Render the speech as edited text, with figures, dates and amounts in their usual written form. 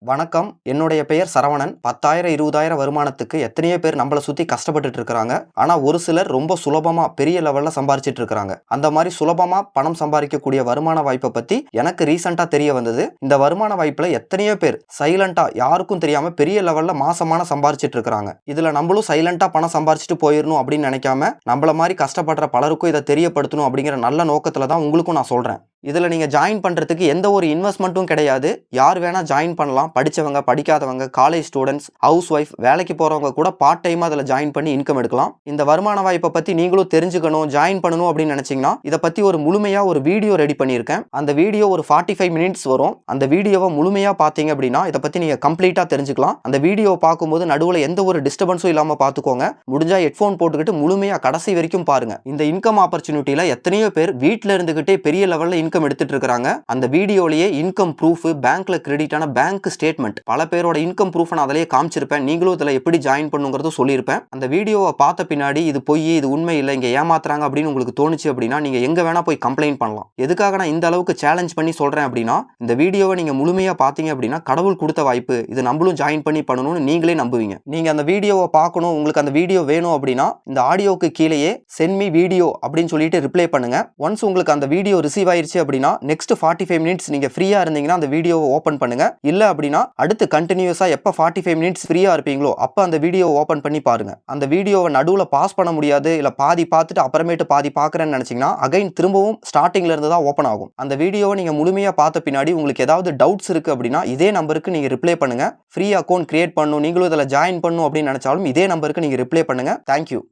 வணக்கம். என்னுடைய பெயர் சரவணன். 10,000 20,000 வருமானத்துக்கு எத்தனையோ பேர் நம்மள சுத்தி கஷ்டப்பட்டுட்டு இருக்காங்க. ஆனா ஒரு சிலர் ரொம்ப சுலபமா பெரிய லெவல்ல சம்பாரிச்சிட்டு இருக்காங்க. அந்த மாதிரி சுலபமா பணம் சம்பாதிக்கக்கூடிய வருமான வாய்ப்பை பத்தி எனக்கு ரீசெண்டா தெரிய வந்தது. இந்த வருமான வாய்ப்புல எத்தனையோ பேர் சைலண்டா யாருக்கும் தெரியாம பெரிய லெவல்ல மாசமான சம்பாரிச்சிட்டு இருக்காங்க. இதுல நம்மளும் சைலண்டா பணம் சம்பாரிச்சிட்டு போயிடணும் அப்படின்னு நினைக்காம நம்மள மாதிரி கஷ்டப்படுற பலருக்கும் இதை தெரியப்படுத்தணும் அப்படிங்கிற நல்ல நோக்கத்துல தான் உங்களுக்கும் நான் சொல்றேன். இதுல நீங்க ஜாயின் பண்றதுக்கு எந்த ஒரு இன்வெஸ்ட்மெண்ட்டும் கிடையாது. யார் வேணா ஜாயின் பண்ணலாம். படிச்சவங்க, படிக்காதவங்க, காலேஜ் ஸ்டூடெண்ட்ஸ், ஹவுஸ் ஒய்ஃப், வேலைக்கு போறவங்க கூட பார்ட் டைமா அதில் ஜாயின் பண்ணி இன்கம் எடுக்கலாம். இந்த வருமான வாய்ப்பை பத்தி நீங்களும் தெரிஞ்சுக்கணும், ஜாயின் பண்ணணும் அப்படின்னு நினைச்சீங்கன்னா இதை பத்தி ஒரு முழுமையா ஒரு வீடியோ ரெடி பண்ணியிருக்கேன். அந்த வீடியோ ஒரு 45 மினிட்ஸ் வரும். அந்த வீடியோவை முழுமையா பார்த்தீங்க அப்படின்னா இதை பத்தி நீங்க கம்ப்ளீட்டா தெரிஞ்சுக்கலாம். அந்த வீடியோவை பார்க்கும்போது நடுவில் எந்த ஒரு டிஸ்டர்பன்ஸும் இல்லாம பார்த்துக்கோங்க. முடிஞ்சா ஹெட்ஃபோன் போட்டுக்கிட்டு முழுமையா கடைசி வரைக்கும் பாருங்க. இந்த இன்கம் ஆப்பர்ச்சுனிட்டியில எத்தனையோ பேர் வீட்டில இருந்துகிட்டே பெரிய லெவல்ல இன்கம் எடுத்துட்டு இருக்காங்க. அந்த வீடியோலயே இன்கம் ப்ரூஃப், பேங்க்ல கிரெடிட்டான பேங்க் ஸ்டேட்மெண்ட், பல பேரோட இன்கம் ப்ரூஃப் நான் அதிலேயே காமிச்சிருப்பேன். நீங்களும் இதில் எப்படி ஜாயின் பண்ணுங்கிறது சொல்லியிருப்பேன். அந்த வீடியோவை பார்த்த பின்னாடி இது பொய், இது உண்மை இல்லை, இங்க ஏமாத்துறாங்க அப்படின்னு உங்களுக்கு தோணுச்சு அப்படின்னா நீங்க எங்க வேணா போய் கம்ப்ளைண்ட் பண்ணலாம். எதுக்காக நான் இந்த அளவுக்கு சேலஞ்ச் பண்ணி சொல்றேன் அப்படின்னா இந்த வீடியோவை நீங்க முழுமையா பார்த்தீங்க அப்படின்னா கடவுள் கொடுத்த வாய்ப்பு, இது நம்மளும் ஜாயின் பண்ணி பண்ணணும்னு நீங்களே நம்புவீங்க. நீங்க அந்த வீடியோவை பார்க்கணும், உங்களுக்கு அந்த வீடியோ வேணும் அப்படின்னா இந்த ஆடியோக்கு கீழேயே சென்ட் மீ வீடியோ அப்படின்னு சொல்லிட்டு ரிப்ளை பண்ணுங்க. ஒன்ஸ் உங்களுக்கு அந்த வீடியோ ரிசீவ் ஆயிருச்சு அப்படின்னா நெக்ஸ்ட் 45 மினிட்ஸ் நீங்க ஃப்ரீயா இருந்தீங்கன்னா அந்த வீடியோவை ஓபன் பண்ணுங்க. இல்ல அப்படின்னா அடுத்து கண்டினியூஸா எப்ப 45 மினிட்ஸ் ஃப்ரீயா இருப்பீங்களோ அப்ப அந்த வீடியோவை ஓபன் பண்ணி பாருங்க. அந்த வீடியோவை நடுவுல பாஸ் பண்ண முடியாது, இல்ல பாதி பார்த்துட்டு அப்புறமேட்டு பாதி பார்க்கறேன்னு நினைச்சீங்கன்னா அகைன் திரும்பவும் ஸ்டார்டிங்ல இருந்து தான் ஓபன் ஆகும். அந்த வீடியோவை நீங்க முழுமையா பார்த்த பின்னாடி உங்களுக்கு ஏதாவது டவுட்ஸ் இருக்கு அப்படின்னா இதே நம்பருக்கு நீங்க ரிப்ளை பண்ணுங்க. ஃப்ரீ அக்கௌண்ட் கிரியேட் பண்ணணும், நீங்களும் இதில் ஜாயின் பண்ணணும் அப்படின்னு நினைச்சாலும் இதே நம்பருக்கு நீங்க ரிப்ளை பண்ணுங்க. தேங்க்யூ.